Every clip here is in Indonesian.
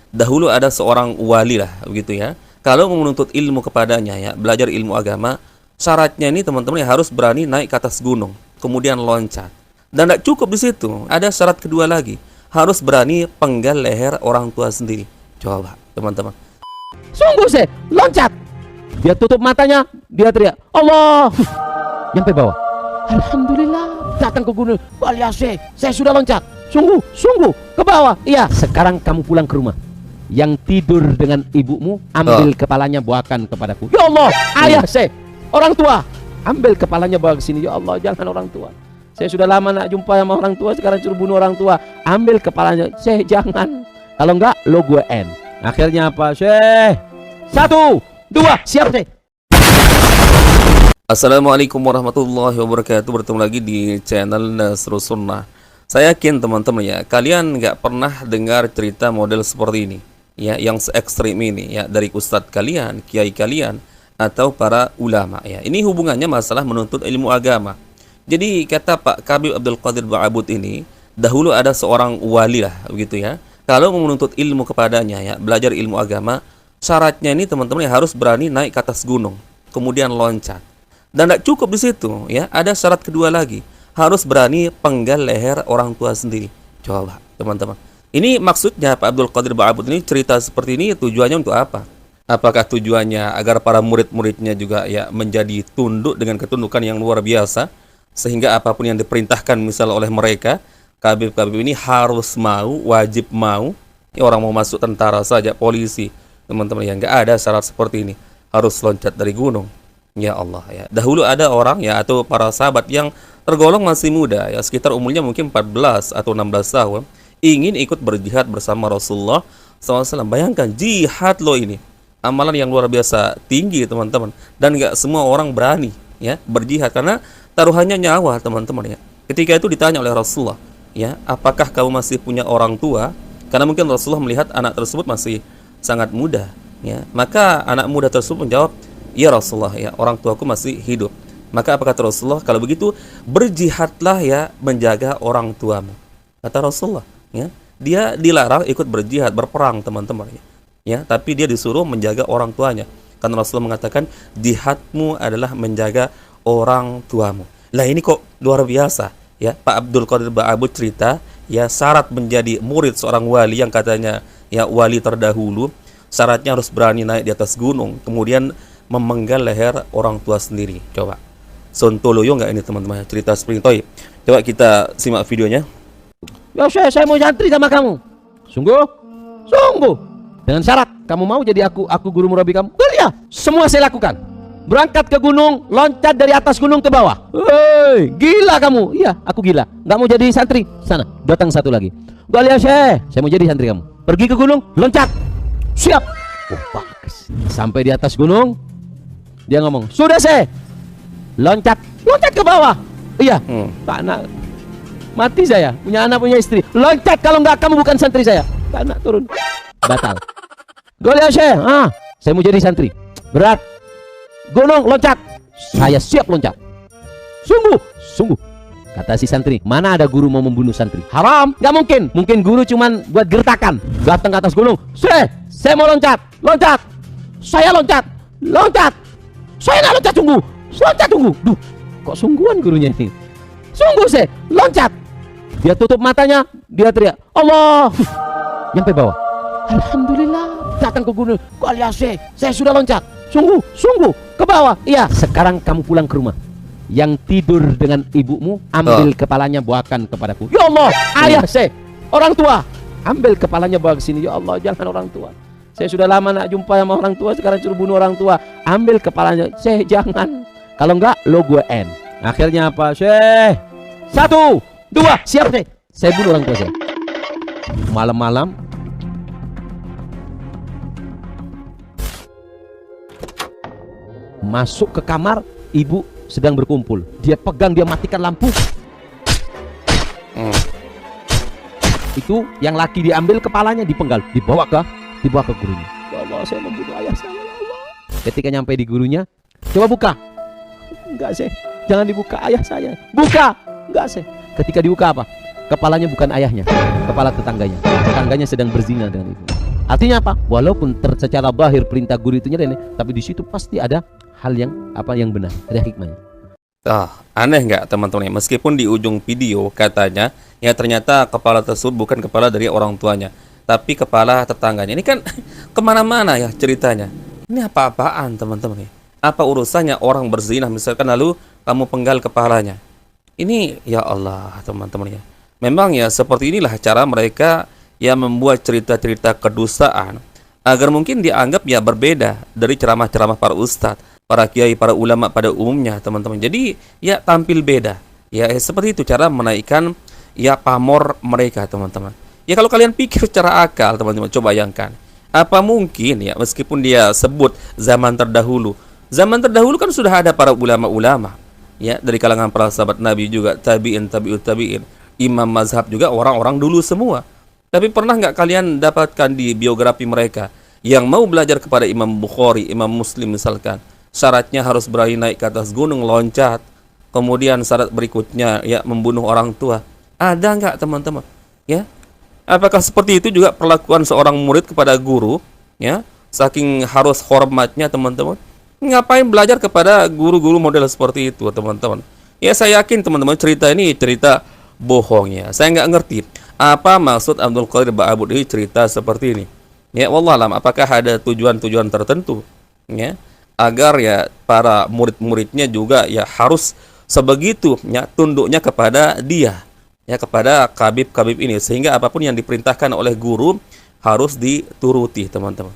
Dahulu ada seorang wali lah begitu ya. Kalau menuntut ilmu kepadanya ya, belajar ilmu agama, syaratnya ini teman-teman ya harus berani naik ke atas gunung, kemudian loncat. Dan tidak cukup di situ, ada syarat kedua lagi, harus berani penggal leher orang tua sendiri. Coba teman-teman. Sungguh sih, loncat. Dia tutup matanya, dia teriak, Allah. Nyampe bawah. Alhamdulillah, datang ke gunung. Waliase, saya sudah loncat. Sungguh, ke bawah. Iya, sekarang kamu pulang ke rumah. Yang tidur dengan ibumu, ambil kepalanya bawakan kepadaku. Ya Allah, ayah saya, orang tua, ambil kepalanya bawa ke sini. Ya Allah, jangan orang tua. Saya sudah lama nak jumpa sama orang tua, sekarang suruh bunuh orang tua. Ambil kepalanya, saya jangan. Kalau enggak, lo gue end. Akhirnya apa, Syekh? 1, 2, siap, Syekh. Assalamualaikum warahmatullahi wabarakatuh. Bertemu lagi di channel Nasrus Sunnah. Saya yakin teman-teman ya, kalian nggak pernah dengar cerita model seperti ini ya, yang se-ekstrim ini ya, dari ustadz kalian, kiai kalian, atau para ulama ya. Ini hubungannya masalah menuntut ilmu agama. Jadi kata Pak Habib Abdul Qadir Ba'abud ini, dahulu ada seorang wali lah begitu ya. Kalau menuntut ilmu kepadanya ya, belajar ilmu agama, syaratnya ini teman-teman ya harus berani naik ke atas gunung, kemudian loncat. Dan tidak cukup di situ ya, ada syarat kedua lagi, harus berani penggal leher orang tua sendiri. Coba teman-teman, ini maksudnya Pak Abdul Qadir Ba'abud ini cerita seperti ini tujuannya untuk apa? Apakah tujuannya agar para murid-muridnya juga ya menjadi tunduk dengan ketundukan yang luar biasa, sehingga apapun yang diperintahkan misal oleh mereka, Habib-habib ini harus mau, wajib mau. Ya, orang mau masuk tentara saja, polisi, teman-teman ya, nggak ada syarat seperti ini, harus loncat dari gunung. Ya Allah ya. Dahulu ada orang ya, atau para sahabat yang tergolong masih muda ya, sekitar umurnya mungkin 14 atau 16 tahun, ingin ikut berjihad bersama Rasulullah SAW. Bayangkan jihad loh ini, amalan yang luar biasa tinggi teman-teman, dan nggak semua orang berani ya berjihad karena taruhannya nyawa teman-teman ya. Ketika itu ditanya oleh Rasulullah ya, apakah kamu masih punya orang tua? Karena mungkin Rasulullah melihat anak tersebut masih sangat muda ya. Maka anak muda tersebut menjawab, ya Rasulullah ya, orang tuaku masih hidup. Maka apa kata Rasulullah? Kalau begitu berjihadlah ya, menjaga orang tuamu. Kata Rasulullah ya, dia dilarang ikut berjihad, berperang teman-teman ya. Ya, tapi dia disuruh menjaga orang tuanya. Karena Rasulullah mengatakan jihadmu adalah menjaga orang tuamu. Lah ini kok luar biasa ya. Pak Abdul Qadir Ba'abud cerita ya, syarat menjadi murid seorang wali yang katanya ya wali terdahulu, syaratnya harus berani naik di atas gunung, kemudian memenggal leher orang tua sendiri. Coba sontoloyo nggak ini teman-teman, cerita seperti itu. Coba kita simak videonya. Ya saya mau jantri sama kamu. Sungguh. Dengan syarat kamu mau jadi aku guru murabi kamu. Iya, semua saya lakukan. Berangkat ke gunung, loncat dari atas gunung ke bawah. Hei, gila kamu. Iya, aku gila. Nggak mau jadi santri. Sana, datang satu lagi. Gak lihat saya mau jadi santri kamu. Pergi ke gunung, loncat. Siap. Oh, bagus. Sampai di atas gunung, dia ngomong, sudah saya. Loncat ke bawah. Iya, Pak anak. Mati saya, punya anak, punya istri. Loncat, kalau nggak kamu bukan santri saya. Pak anak turun. Batal. Gak lihat saya mau jadi santri. Berat. Gunung, loncat. Saya siap loncat. Sungguh. Kata si santri, mana ada guru mau membunuh santri? Haram, nggak mungkin. Mungkin guru cuman buat gertakan. Datang ke atas gunung. Saya mau loncat. Saya loncat. Saya nggak loncat, tunggu. Duh, kok sungguhan gurunya ini? Sungguh saya loncat. Dia tutup matanya, dia teriak, Allah. Nyampe bawah. Alhamdulillah, datang ke gunung. Waliase, saya sudah loncat. Sungguh, ke bawah. Iya, sekarang kamu pulang ke rumah. Yang tidur dengan ibumu, ambil kepalanya bawakan kepadaku. Ya Allah, ayah saya, orang tua, ambil kepalanya bawa ke sini. Ya Allah, jangan orang tua. Saya sudah lama nak jumpa sama orang tua, sekarang suruh bunuh orang tua. Ambil kepalanya, saya jangan. Kalau enggak, lo gue end. Akhirnya apa, Syekh? 1, 2, siap Syekh. Saya bunuh orang tua saya. Malam-malam, masuk ke kamar, ibu sedang berkumpul. Dia pegang, dia matikan lampu. Itu yang laki diambil kepalanya, dipenggal, dibawa ke gurunya. Ya Allah, saya membunuh ayah saya, ya Allah. Ketika nyampe di gurunya, coba buka. Enggak sih, jangan dibuka, ayah saya. Buka, enggak sih. Ketika dibuka apa? Kepalanya bukan ayahnya, kepala tetangganya. Tetangganya sedang berzina dengan ibu. Artinya apa? Walaupun secara zahir perintah guru itu nyeleneh, tapi di situ pasti ada hal yang yang benar, ada hikmahnya. Aneh nggak teman-teman? Meskipun di ujung video katanya ya ternyata kepala tersebut bukan kepala dari orang tuanya, tapi kepala tetangganya. Ini kan kemana-mana ya ceritanya. Ini apa-apaan teman-teman ya? Apa urusannya orang berzina misalkan lalu kamu penggal kepalanya? Ini ya Allah teman-teman ya. Memang ya seperti inilah cara mereka ya membuat cerita-cerita kedustaan agar mungkin dianggap ya berbeda dari ceramah-ceramah para ustadz, para kiai, para ulama pada umumnya teman-teman. Jadi ya tampil beda. Ya seperti itu cara menaikkan ya pamor mereka teman-teman. Ya kalau kalian pikir secara akal teman-teman, coba bayangkan. Apa mungkin ya meskipun dia sebut zaman terdahulu. Zaman terdahulu kan sudah ada para ulama-ulama ya dari kalangan para sahabat Nabi juga, tabi'in, tabi'ut tabi'in, imam mazhab juga orang-orang dulu semua. Tapi pernah nggak kalian dapatkan di biografi mereka yang mau belajar kepada Imam Bukhari, Imam Muslim misalkan, syaratnya harus berani naik ke atas gunung loncat, kemudian syarat berikutnya ya membunuh orang tua. Ada nggak teman-teman? Ya, apakah seperti itu juga perlakuan seorang murid kepada guru? Ya, saking harus hormatnya teman-teman. Ngapain belajar kepada guru-guru model seperti itu teman-teman? Ya saya yakin teman-teman cerita ini cerita bohong ya. Saya nggak ngerti apa maksud Abdul Qadir Ba'abud ini cerita seperti ini. Ya wallahualam, apakah ada tujuan-tujuan tertentu ya agar ya para murid-muridnya juga ya harus sebegitu ya tunduknya kepada dia, ya kepada kabib-kabib ini, sehingga apapun yang diperintahkan oleh guru harus dituruti teman-teman.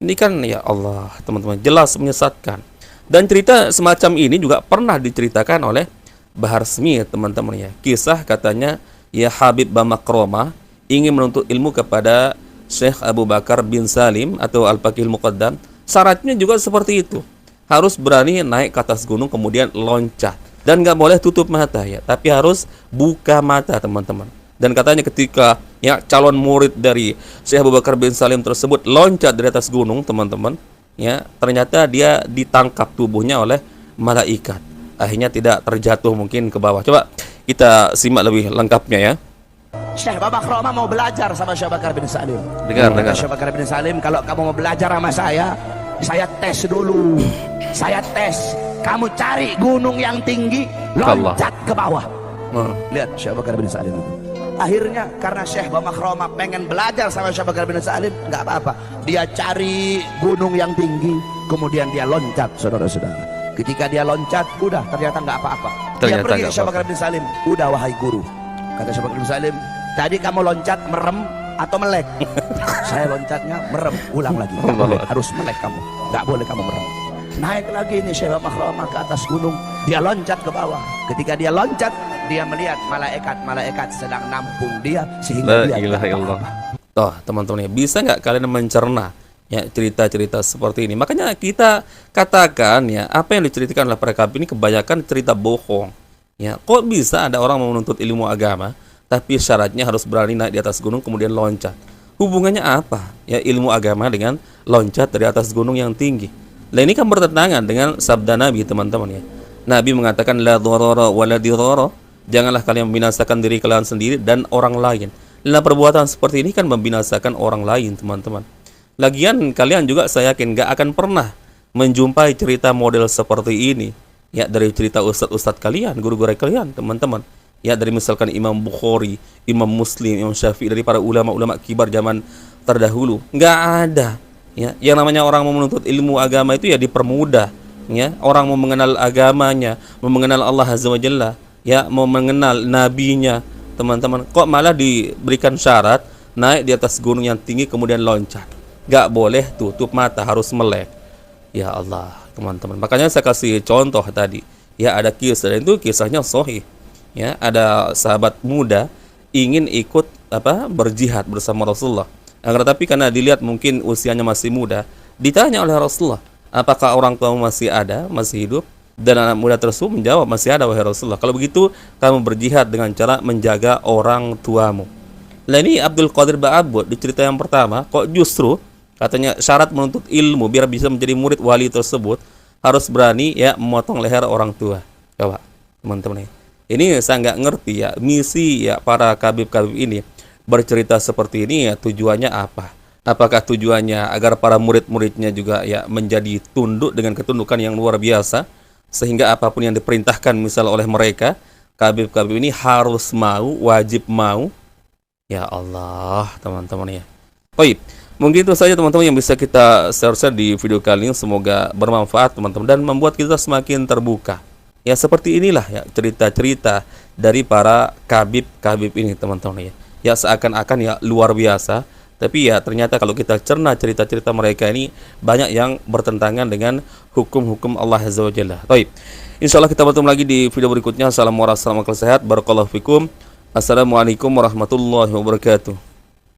Ini kan ya Allah teman-teman jelas menyesatkan. Dan cerita semacam ini juga pernah diceritakan oleh Bahar Smith teman-teman ya. Kisah katanya ya Habib Bamakromah ingin menuntut ilmu kepada Syekh Abu Bakar bin Salim atau Al-Faqih Muqaddam. Syaratnya juga seperti itu. Harus berani naik ke atas gunung kemudian loncat. Dan nggak boleh tutup mata ya, tapi harus buka mata teman-teman. Dan katanya ketika ya calon murid dari Syekh Abu Bakar bin Salim tersebut loncat dari atas gunung teman-teman, ya ternyata dia ditangkap tubuhnya oleh malaikat. Akhirnya tidak terjatuh mungkin ke bawah. Coba kita simak lebih lengkapnya ya. Syekh Bamakromah mau belajar sama Syekh Bakar bin Salim. Dengar. Syekh Bakar bin Salim, kalau kamu mau belajar sama saya tes dulu. Saya tes. Kamu cari gunung yang tinggi, loncat ke bawah. Lihat Syekh Bakar bin Salim. Akhirnya karena Syekh Bamakromah pengen belajar sama Syekh Bakar bin Salim, nggak apa-apa. Dia cari gunung yang tinggi, kemudian dia loncat, saudara-saudara. Ketika dia loncat, udah ternyata nggak apa-apa. Dia pergi ke Syekh Bakar bin Salim. Udah wahai guru, kata Syekh Bakar bin Salim, tadi kamu loncat merem atau melek? Saya loncatnya merem. Ulang lagi. Harus melek kamu. Nggak boleh kamu merem. Naik lagi ini Syekh Bamakromah ke atas gunung. Dia loncat ke bawah. Ketika dia loncat, dia melihat malaikat sedang nampung dia sehingga dia tidak apa-apa. Teman-teman, bisa nggak kalian mencerna ya cerita-cerita seperti ini? Makanya kita katakan ya apa yang diceritakan oleh para kabir ini kebanyakan cerita bohong. Ya, kok bisa ada orang mau menuntut ilmu agama tapi syaratnya harus berani naik di atas gunung kemudian loncat? Hubungannya apa? Ya ilmu agama dengan loncat dari atas gunung yang tinggi. Nah ini kan bertentangan dengan sabda Nabi teman-teman ya. Nabi mengatakan la dharara wa la dirara. Janganlah kalian membinasakan diri kalian sendiri dan orang lain. Nah perbuatan seperti ini kan membinasakan orang lain teman-teman. Lagian kalian juga saya yakin gak akan pernah menjumpai cerita model seperti ini ya dari cerita ustadz-ustadz kalian, guru-guru kalian teman-teman. Ya dari misalkan Imam Bukhari, Imam Muslim, Imam Syafi'i, dari para ulama-ulama kibar zaman terdahulu. Nggak ada. Ya, yang namanya orang mau menuntut ilmu agama itu ya dipermudah. Ya, orang mau mengenal agamanya, mau mengenal Allah Azza wa Jalla, ya mau mengenal nabinya, teman-teman. Kok malah diberikan syarat naik di atas gunung yang tinggi kemudian loncat? Nggak boleh tutup mata, harus melek. Ya Allah, teman-teman. Makanya saya kasih contoh tadi. Ya ada kisah, dan itu kisahnya sahih. Ya, ada sahabat muda ingin ikut berjihad bersama Rasulullah. Agar tapi karena dilihat mungkin usianya masih muda, ditanya oleh Rasulullah, apakah orang tuamu masih ada, masih hidup? Dan anak muda tersebut menjawab, masih ada wahai Rasulullah. Kalau begitu kamu berjihad dengan cara menjaga orang tuamu. Nah ini Abdul Qadir Ba'abud di cerita yang pertama kok justru katanya syarat menuntut ilmu biar bisa menjadi murid wali tersebut harus berani ya memotong leher orang tua. Coba teman-teman, ini saya nggak ngerti ya misi ya para kabib-kabib ini bercerita seperti ini ya tujuannya apa? Apakah tujuannya agar para murid-muridnya juga ya menjadi tunduk dengan ketundukan yang luar biasa, sehingga apapun yang diperintahkan misal oleh mereka, Khabib-Khabib ini harus mau, wajib mau. Ya Allah, teman-teman ya. Baik, mungkin itu saja teman-teman yang bisa kita share di video kali ini. Semoga bermanfaat teman-teman dan membuat kita semakin terbuka. Ya seperti inilah ya cerita-cerita dari para Khabib-Khabib ini teman-teman ya. Ya seakan-akan ya luar biasa, tapi ya ternyata kalau kita cerna cerita-cerita mereka ini banyak yang bertentangan dengan hukum-hukum Allah Azza wa Jalla. Baik. Insyaallah kita bertemu lagi di video berikutnya. Assalamualaikum warahmatullahi wabarakatuh. Barakallahu fikum. Assalamualaikum warahmatullahi wabarakatuh.